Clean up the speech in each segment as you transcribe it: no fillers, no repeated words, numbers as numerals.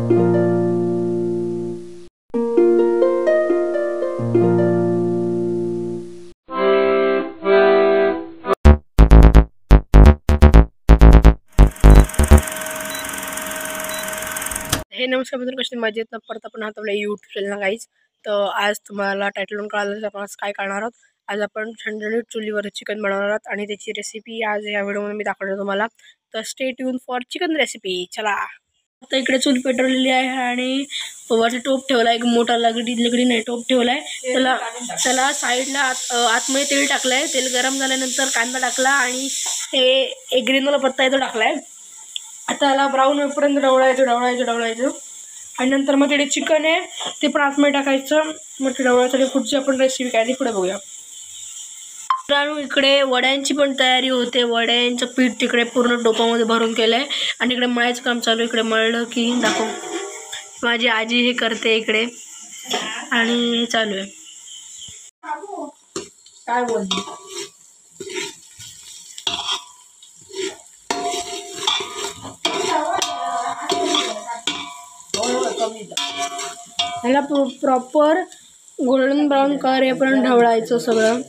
हे नमस्कार मित्रांनो, कसे मजेत ना. परत आपण आहात आपल्या यूट्यूब चॅनल गाईज. तर आज तुम्हाला टायटलवरून कळालं आपण आज काय करणार आहोत. आज आपण झणझणीत चुलीवर चिकन बनवणार आहोत आणि त्याची रेसिपी आज या व्हिडिओमध्ये मी दाखवणार तुम्हाला. तर stay tune for chicken recipe. चला, आता इकडे चूल पेटवलेली आहे आणि वरती टोप ठेवला, एक मोठा लगडी नाही टोप ठेवलाय. त्याला साईडला आतमध्ये तेल टाकलंय. तेल गरम झाल्यानंतर कांदा टाकला आणि हे एक ग्रीन वाला पत्ता आहे तो टाकलाय. आता याला ब्राऊन होईपर्यंत ढवळायचं आणि नंतर मग तिकडे चिकन आहे ते पण आतमध्ये टाकायचं. मग ते ढवळायसाठी पुढची आपण रेसिपी काय ती पुढे बघूया. मित्रांनो, इकडे वड्यांची पण तयारी होते. वड्यांचं पीठ तिकडे पूर्ण टोपामध्ये भरून केलंय आणि इकडे मळायचं काम चालू. इकडे मळलं की दाखव, माझी आजी हे करते इकडे आणि चालू आहे. काय बोलली ह्याला प्रॉपर गोल्डन ब्राऊन कलर येईपर्यंत ढवळायचं सगळं.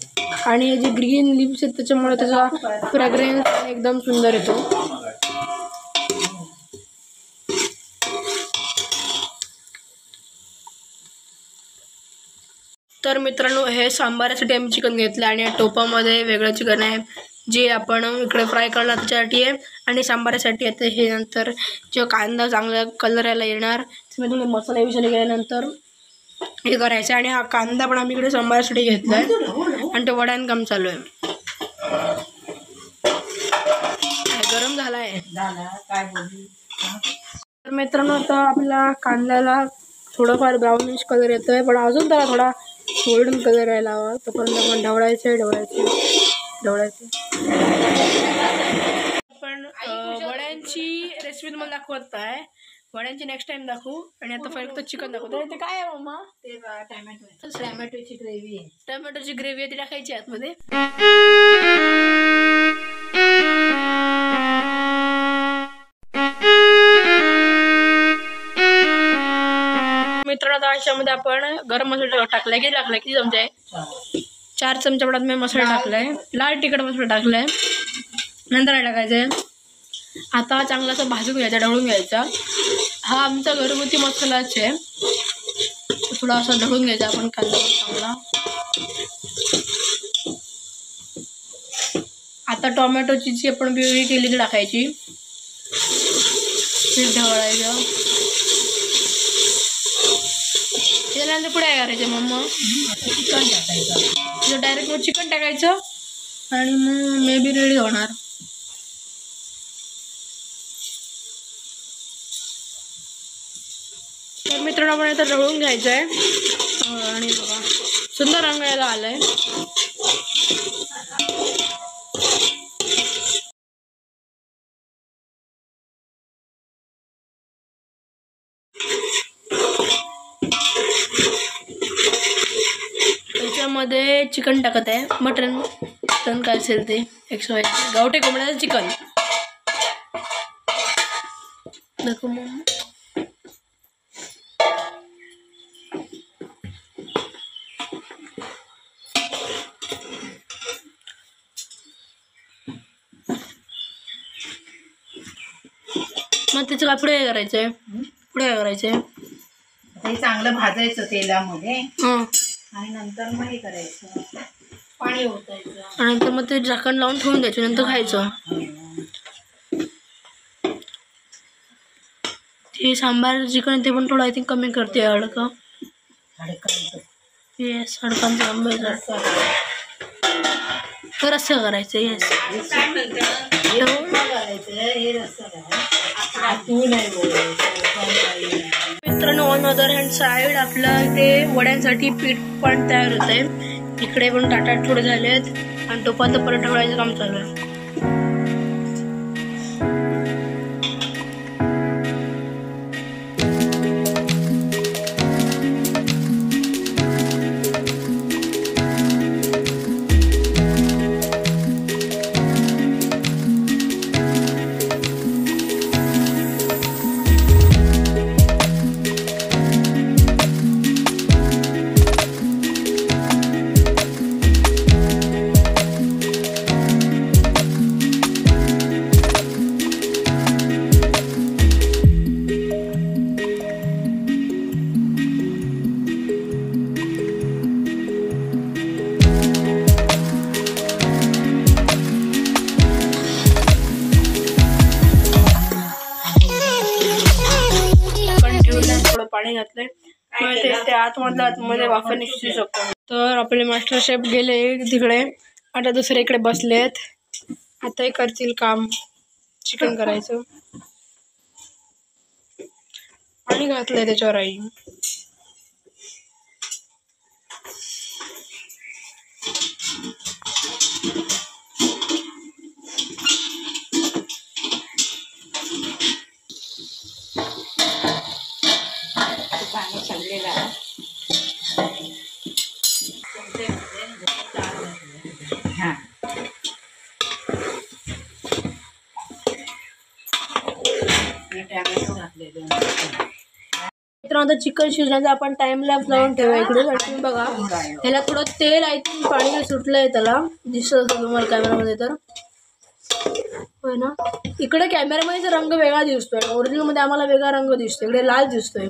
आणि हे जे ग्रीन लिप्स आहेत त्याच्यामुळे त्याचा फ्रॅग्रन्स एकदम सुंदर येतो. तर मित्रांनो, हे सांबारासाठी आम्ही चिकन घेतलं आणि या टोपामध्ये वेगळं चिकन आहे जे आपण इकडे फ्राय करणार त्याच्यासाठी आहे आणि सांबारासाठी आता हे नंतर जो कांदा चांगला कलर यायला येणार त्यामध्ये मसाला विषाला गेल्यानंतर हे करायचं. आणि हा कांदा पण आम्ही इकडे सांबारासाठी घेतला आहे आणि ते वड्यान काम चालू आहे. गरम झाला आहे. तर मित्रांनो, आता आपल्या कांद्याला थोडंफार ब्राउनिश कलर येतो आहे पण अजून त्याला थोडा गोल्डन कलर यायला हवा. तोपर्यंत आपण ढवळायचं. पण वड्यांची रेसिपी तुम्हाला दाखवत आहे. वड्यांची नेक्स्ट टाइम दाखवू. आणि आता फक्त चिकन दाखवतो. ते काय आहे मम्मा? ते टॅमॅटोची ग्रेव्ही आहे. टॅमॅटोची ग्रेव्ही आहे ती टाकायची आतमध्ये. मित्रांनो, आता याच्यामध्ये आपण गरम मसाला टाकलाय. किती चमचे आहे? 4 चमचा प्रमाणात मी मसाला टाकलाय. लाल तिखट मसाला टाकलाय. नंतर काय टाकायचंय, आता चांगला असं भाजून घ्यायचा, ढवळून घ्यायचा. हा आमचा घरगुती मसालाच आहे. थोडा असा ढवळून घ्यायचा आपण कांदा चांगला. आता टोमॅटोची जी आपण प्युरी केली ती टाकायची. ढवळायचं. त्यानंतर पुढे काय करायचं मम्मा? चिकन टाकायचं. डायरेक्ट मग चिकन टाकायचं आणि मग मे बी रेडी होणार. तर मित्रांनो, आपण आता ढवळून घ्यायचं आहे आणि बघा सुंदर रंग यायला आलाय. त्याच्यामध्ये चिकन टाकत आहे. मटन काय असेल ते XY गावठी कोंबड्याचं चिकन. दाखव मग. मग त्याचं काय पुढे काय करायचंय? हे चांगलं भाजायचं तेलामध्ये आणि नंतर मग हे करायचं, पाणी ओतायचं आणि नंतर मग ते झाकण लावून ठेवून द्यायचं. नंतर खायचं. ते सांबार चिकन ते पण थोडं आय थिंक कमी करते हडकं. येस, हडकांचं आंबे तर असं करायचं. येस, मित्रांनो, ऑन अदर हँड साईड आपलं ते वड्यांसाठी पीठ पण तयार होत आहे. इकडे पण टाटा थोडे झालेत आणि टोपात परत ढवळायचं काम चालू आहे. पाणी घातलंय ते आतमध्ये वाफेने शिजू शकतो. तर आपले मास्टर शेफ गेले तिकडे, आता दुसरे इकडे बसलेत. आताही करतील काम चिकन करायचं. पाणी घातलंय त्याच्यावर आई. पाणी चाललेलं आहे. हां टॅमॅटो घातले 2. मित्रांनो आता चिकन शिजण्याचा आपण टाइम लॅप्स लावून ठेवा इकडे. आणि बघा ह्याला थोडं तेल आय थिंक पाणी सुटलंय त्याला, दिसत असेल तुम्हाला कॅमेरामध्ये तर, होय ना. इकडे कॅमेरामध्ये रंग वेगळा दिसतोय, ओरिजिनल मध्ये आम्हाला वेगळा रंग दिसतोय. इकडे लाल दिसतोय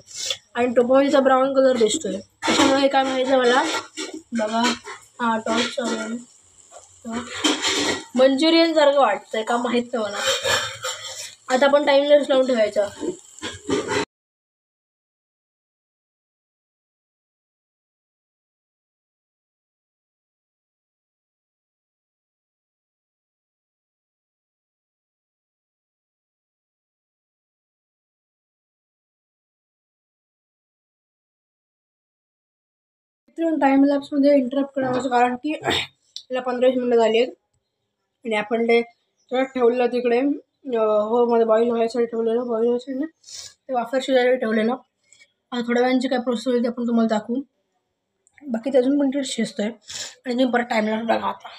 आणि टोपाचा ब्राऊन कलर दिसतोय. त्याच्यामुळे काय माहिती मला, बघा हा टॉस मंचुरियन सारखं वाटतंय का माहित नाही मला. आता आपण टाइम लॅप्स लावून ठेवायचा. टाइम लॅप्स मध्ये इंटरप्ट करायचं कारण की त्याला 15 मिनिटं झाली आहेत आणि आपण ते ठेवलेलं तिकडे हो मध्ये बॉईल व्हायसाठी ठेवलेलं, बॉईल व्हायसाठी ते वाफर शिजायला ठेवलेलं. आता थोड्या वेळांची काय प्रोसेस होईल ते आपण तुम्हाला दाखवू. बाकी ते अजून पण शिजतोय आणि तुम्ही परत टाइम लॅप्स बघा. आता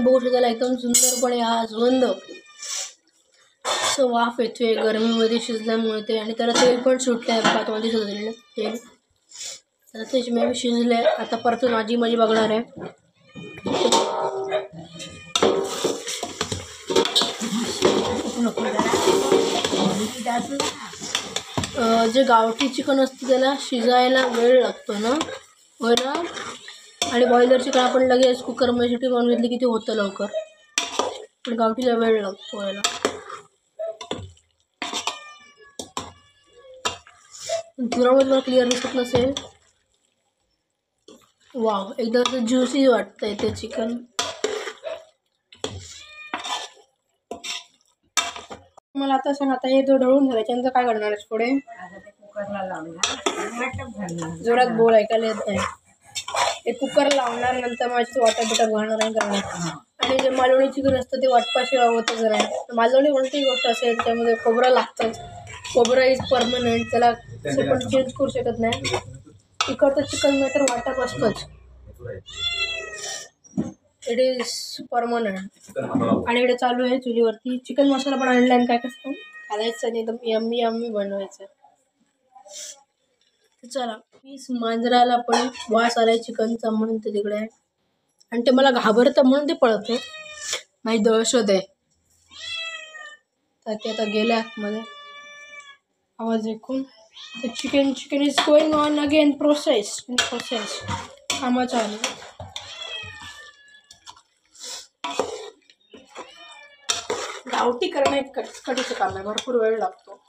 बघू शकता एकदम सुंदरपणे हा सुगंध असं वाफ येतोय गरमीमध्ये शिजल्यामुळे ते, आणि त्याला तेल पण सुटलंय भातामध्ये शिजलेलं तेल. तर त्याची मी शिजले. आता परत माझी बघणार आहे. जे गावठी चिकन असतं त्याला शिजायला वेळ लागतो ना, होय ना. आणि बॉयलर चिकन आपण लगेच कुकरमध्ये शिटी बनवून घेतली की ते होतं लवकर, पण गावठीला वेळ लागतो याला. धुरामध्ये मला क्लिअर दिसत नसेल. वाव, एकदम ज्युसी वाटतंय ते चिकन. मला आता सांग, आता हे ढवळून झालं त्यानंतर काय करणार आहेस पुढे? कुकरला लावणार, जोरात बोल, ऐकायला येत नाही. ते कुकर लावणार, नंतर माझी वाटप बिटप घालणार नाही करणार. आणि जे मालवणी चिकन असतं ते वाटपाशिवाय होतच नाही. मालवणी कोणतीही गोष्ट असेल त्यामध्ये खोबरं लागतंच. खोबरं इज परमनंट, त्याला पण चेंज करू शकत नाही. तिकडचं चिकन तर वाटप असतंच, इट इज परमनंट. आणि इकडे चालू आहे चुलीवरती चिकन मसाला पण आणला आणि काय कसं घालायचं आणि एकदम यम्मी यम्मी बनवायचं. चला, पीस मांजराला पण वास आलाय चिकनचा म्हणून ते तिकडे आहे, आणि ते मला घाबरतं म्हणून ते पळते. माझी दहशत आहे. तर ते आता गेले आतमध्ये आवाज ऐकून. तर chicken is going on again process कामा चालू. गावठी करणं एक कटकटीचं काम आहे, भरपूर वेळ लागतो.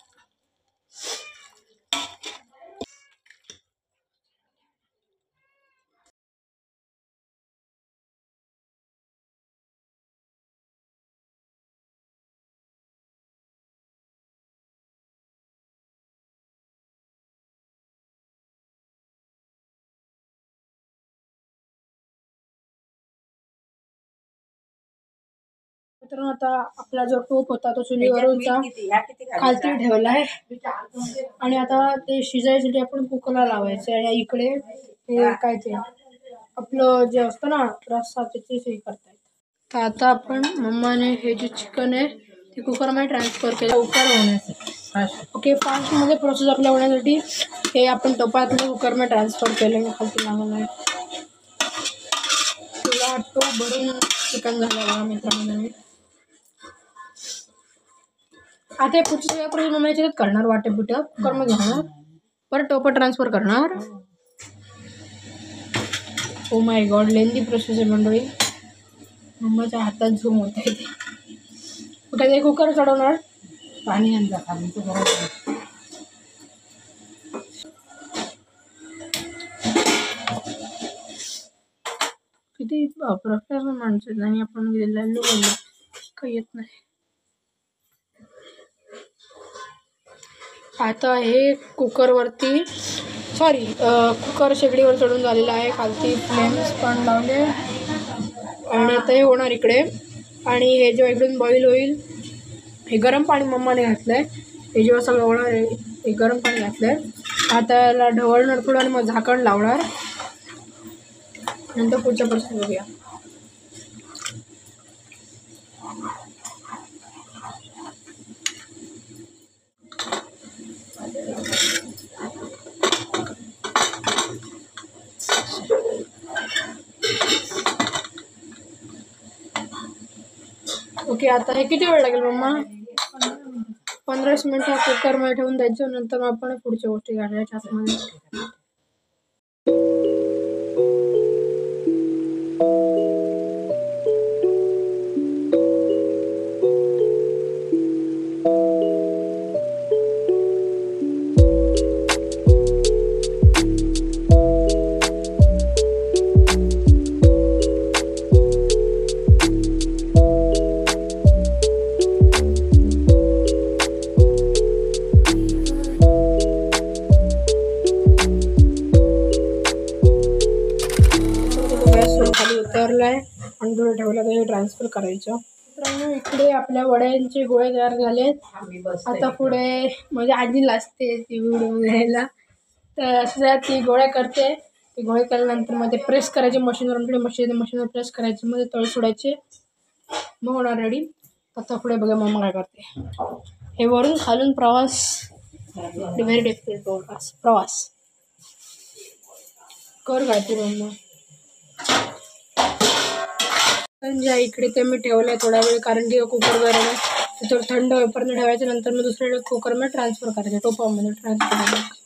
मित्रांनो, आता आपला जो टोप होता तो चुलीवरचा खालती ठेवलाय आणि आता ते शिजायसाठी आपण कुकरला लावायचं. आणि इकडे हे काय ते आपलं जे असतं ना रस्सा त्याची सोय करतायत. तर आता आपण मम्माने हे जे चिकन आहे ते कुकरमध्ये ट्रान्सफर केलं लवकर होण्यासाठी. ओके, फास्टमध्ये प्रोसेस आपल्या होण्यासाठी हे आपण टोपातल्या कुकरमध्ये ट्रान्सफर केलं. मी खालती लावलं आहे. तुला टोप भरून चिकन झालं बघा मित्रांनो. आता हे पुढच्या सगळ्या प्रोसेस मम्मी याच्यात करणार वाटप बिटप कुकरमध्ये घेणार परत टोपं ट्रान्सफर करणार. Oh my God lengthy process आहे मंडळी. मम्माच्या हातात झूम होत आहे ते. कुठे ते कुकर चढवणार पाणी आणजा खाली तर बरोबर. किती प्रोफेशनल माणसं आणि आपण गेलेलो बोललो काही येत नाही. आता हे कुकरवरती कुकर शेगडीवर चढून झालेला आहे. खालती फ्लेम्स पण लावले आणि आता हे होणार इकडे. आणि हे जेव्हा इकडून बॉईल होईल हे गरम पाणी मम्माने घातलं आहे. हे जेव्हा सगळं होणार हे गरम पाणी घातलं आहे. आता याला ढवळणार थोडं आणि मग झाकण लावणार. नंतर पुढच्या प्रोसेस बघूया. ओके आता हे किती वेळ लागेल मम्मा? 15 मिनिटं कुकरमध्ये ठेवून द्यायचं. नंतर मग आपण पुढच्या गोष्टी घालायच्या आतमध्ये. खाली उतरलाय आणि थोडं ठेवलं तर ट्रान्सफर करायचं. मित्रांनो इकडे आपल्या वड्यांचे गोळे तयार झालेत. आता पुढे म्हणजे आजी लागते ती व्हिडिओ घ्यायला तर असं ती गोळ्या करते. ते गोळे केल्यानंतर मग ते प्रेस करायचे मशीनवर. मशीनवर प्रेस करायचे मग ते तळ सोडायचे मग होणार रेडी. आता पुढे बघा मम्मा काय करते. हे वरून खालून प्रवास व्हेरी डिफिकल्ट प्रवास कर काढते मम्मा. ज्या इकडे ते मी ठेवलंय थोडा वेळ कारण की कुकर गरम आहे. ते थोडं थंड होईपर्यंत ठेवायचं. नंतर मग दुसऱ्या कुकरमध्ये ट्रान्सफर करायचं टोपामध्ये ट्रान्सफर करायचं.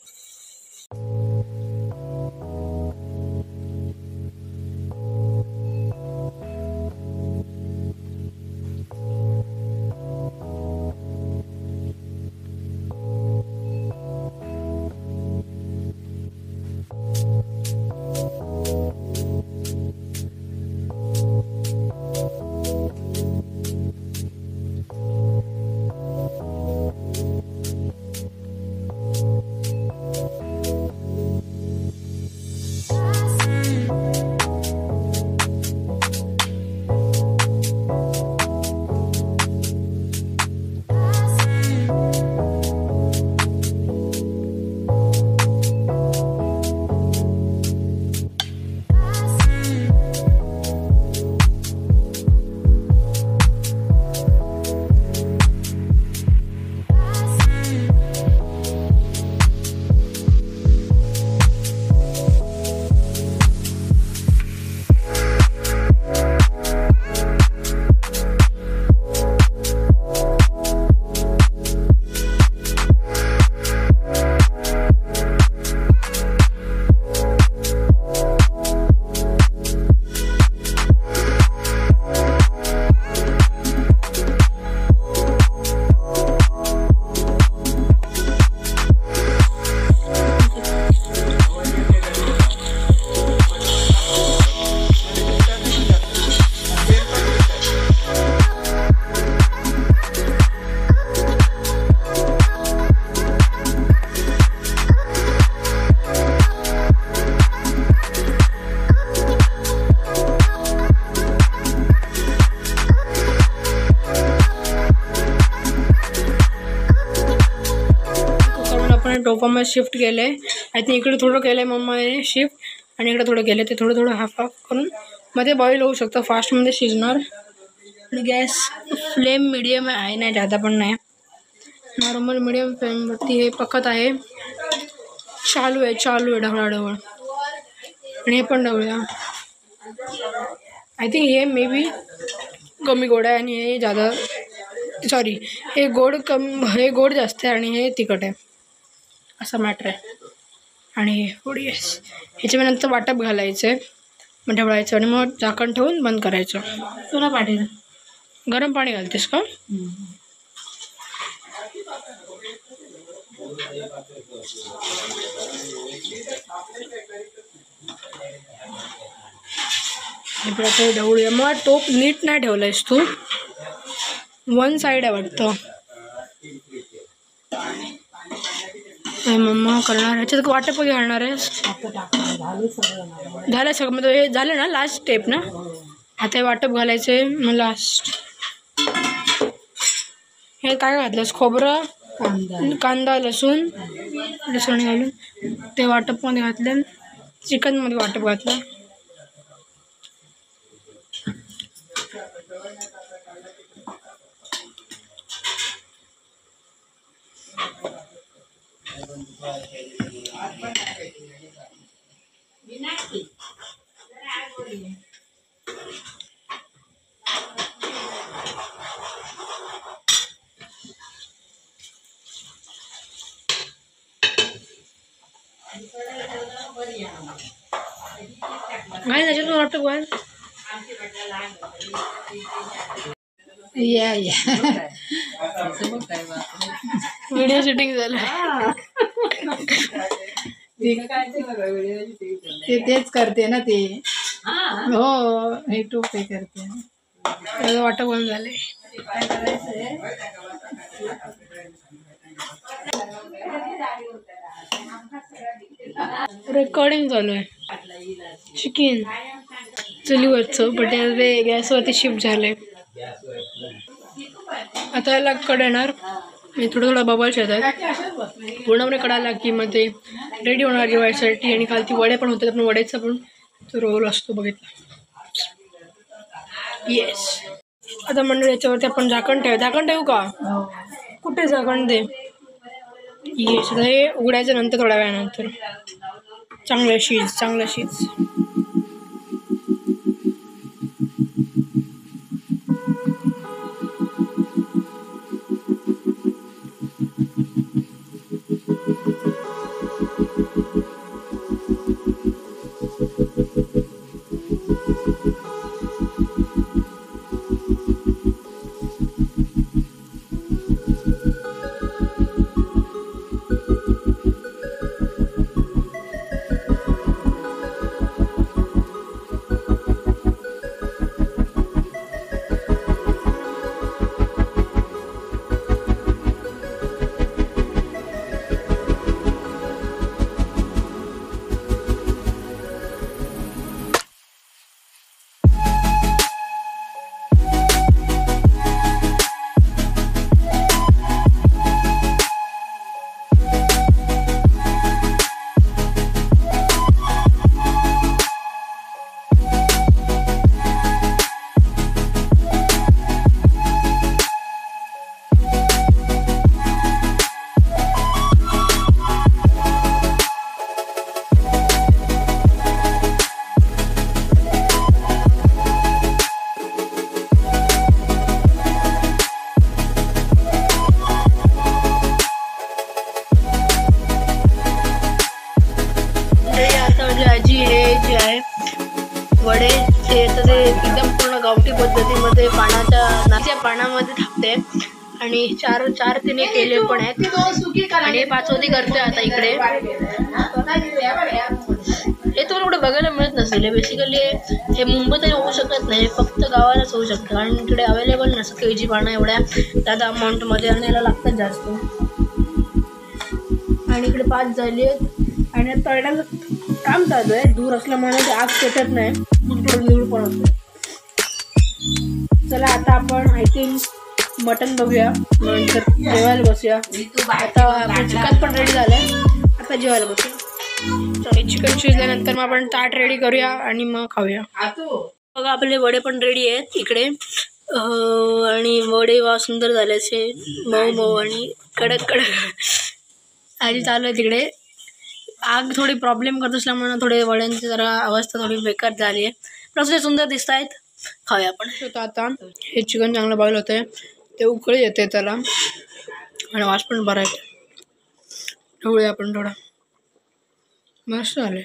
टोपामध्ये शिफ्ट केलं आहे. आय थिंक इकडे थोडं केलं आहे मम्माने शिफ्ट आणि इकडे थोडं केलं ते थोडं हाफ करून मध्ये बॉईल होऊ शकतं. फास्टमध्ये शिजणार. आणि गॅस फ्लेम मिडियम आहे नाही जादा पण नाही नॉर्मल मिडियम फ्लेमवरती हे पकत आहे. चालू आहे ढवळाढवळ. आणि हे पण ढवळूया. आय थिंक हे मे बी कमी गोड आहे आणि हे जादा सॉरी हे गोड जास्त आहे आणि हे तिखट आहे, असा मॅटर आहे. आणि पुढे ह्याच्यानंतर वाटप घालायचं आहे, मग ढवळायचं आणि मग झाकण ठेवून बंद करायचं. तुला पाठी गरम पाणी घालतेस का? आता ढवळूया. मग टोप नीट नाही ठेवलंयस तू, वन साईड आहे वाटतं. मम्मा करणार ह्याच्यात वाटप घालणार आहेस? झालं सगळं, म्हणजे हे झालं ना लास्ट स्टेप ना. आता हे वाटप घालायचे. मग लास्ट हे काय घातलंस? खोबरं, कांदा, लसूण घालून ते वाटपमध्ये घातलं. चिकनमध्ये वाटप घातलं. घाल त्याच्यातून वाटप घाल. या व्हिडिओ शूटिंग झालं. ते तेच करते ना ते. हो हे टोप हे करते. वाटप घालून झाले. रेकॉर्डिंग चालू आहे. चिकन चुलीवरचं बट ते गॅसवरती शिफ्ट झालंय. आता याला कड येणार, थोडं थोडं बबल्स येतात. पूर्णपणे कडायला की मग ते रेडी होणार जेवायसाठी. आणि खालती वडे पण होतात, आपण वड्याचा पण तो रोल असतो बघितला. येस. आता मंडळी याच्यावरती आपण झाकण ठेवू का? कुठे झाकण दे? येस. आता हे उघडायचं नंतर थोड्या वेळानंतर. चांगलं शिज. वडे ते एकदम पूर्ण गावठी पद्धतीमध्ये पाण्यामध्ये थापते आणि चार तिने केले पण आहेत आणि 5वी करते आता इकडे. हे तुम्हाला कुठे बघायला मिळत नसेल. बेसिकली हे मुंबईत होऊ शकत नाही, फक्त गावालाच होऊ शकतं कारण इकडे अवेलेबल नसतं केजी पानं एवढ्या जादा अमाऊंटमध्ये आणि याला लागतात जास्त. आणि इकडे 5 झाली आहेत आणि तळण्याचं काम चालू आहे. दूर असल्यामुळे ते आग पेटत नाही, दूर पण होतं. चला आता आपण आय थिंक मटन बघूया, नंतर जेवायला बसूया. आता आपलं चिकन पण रेडी झालंय, आता जेवायला बसूया. चिकन शिजल्यानंतर मग आपण ताट रेडी करूया आणि मग खाऊया. बघा आपले वडे पण रेडी आहेत इकडे आणि वडे वा सुंदर झाले असे मऊ आणि कडक आधी चालू आहे तिकडे. आग थोडी प्रॉब्लेम करत असल्यामुळे थोडे वड्यांची जरा अवस्था थोडी बेकार झाली आहे, पण सुंदर दिसत आहेत. खाऊया आपण. आता हे चिकन चांगलं बॉईल होतं आहे ते उकळी येते त्याला आणि वास पण बरा येते. ठेवूया आपण थोडा. मस्त झाले.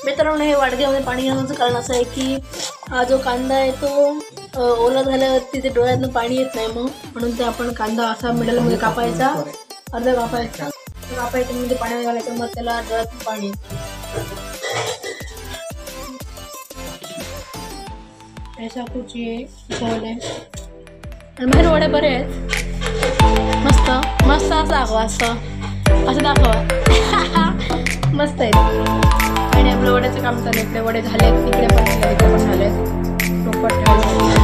मित्रांनो, हे वाडग्यामध्ये पाणी घालण्याचं कारण असं आहे की हा जो कांदा आहे तो ओला झाल्यावरती ते डोळ्यातून पाणी येत नाही, म्हणून ते आपण कांदा असा मिडलमध्ये कापायचा, अर्धा कापायचा, मध्ये पाण्यात घालायचं, मग त्याला डोळ्यातून पाणी ऐसा कुछ ये बोल आहे. आणि बाहेर वडे बरे आहेत, मस्त मस्त असं दाखवा, असं दाखवा. मस्त आहे. आणि आपलं वड्याचं काम चालू आहे. इकडे वडे झालेत, इकडे पण झालेत. टोपात ठेवले.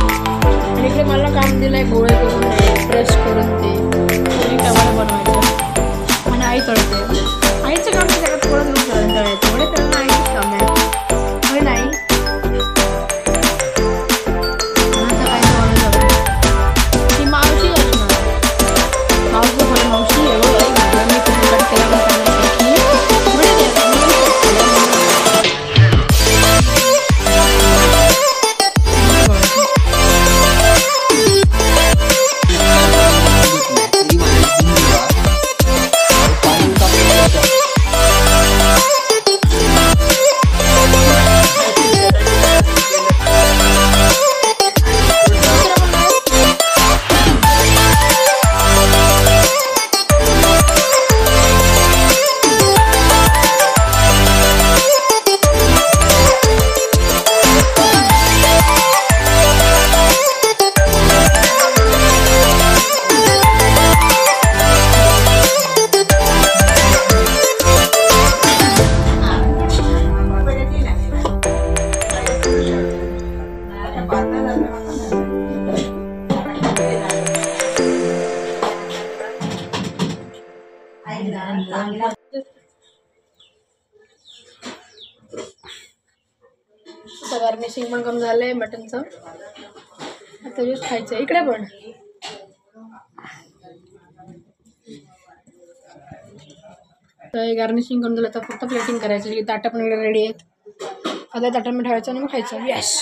आणि इकडे मला काम दिलं आहे गोळे करून, प्रेस करून ते टमाटर बनवायचं. आणि आई तळते. आईचं काम त्याला थोडं तळायचं. वडे तळणं आईचंच काम आहे. होय नाही ती मावशी असणार. मावशी गार्निशिंग पण कमी झालंय मटनचं. आता जस्ट खायचं. इकडे पण तर गार्निशिंग करून झालं तर फक्त प्लेटिंग करायचं. ताटं पण इकडे रेडी आहेत. आता ताटामध्ये ठेवायचं आणि मग खायचं. यस.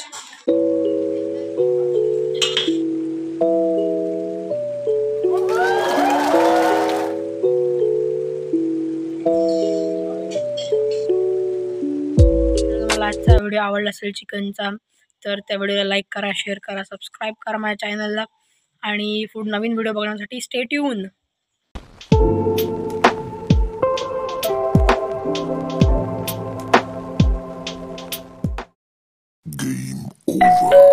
आजचा व्हिडिओ आवडला असेल चिकनचा तर त्या व्हिडिओला लाईक करा, शेअर करा, सबस्क्राईब करा माझ्या चॅनलला. आणि पुढे नवीन व्हिडिओ बघण्यासाठी स्टे ट्यून. Game over.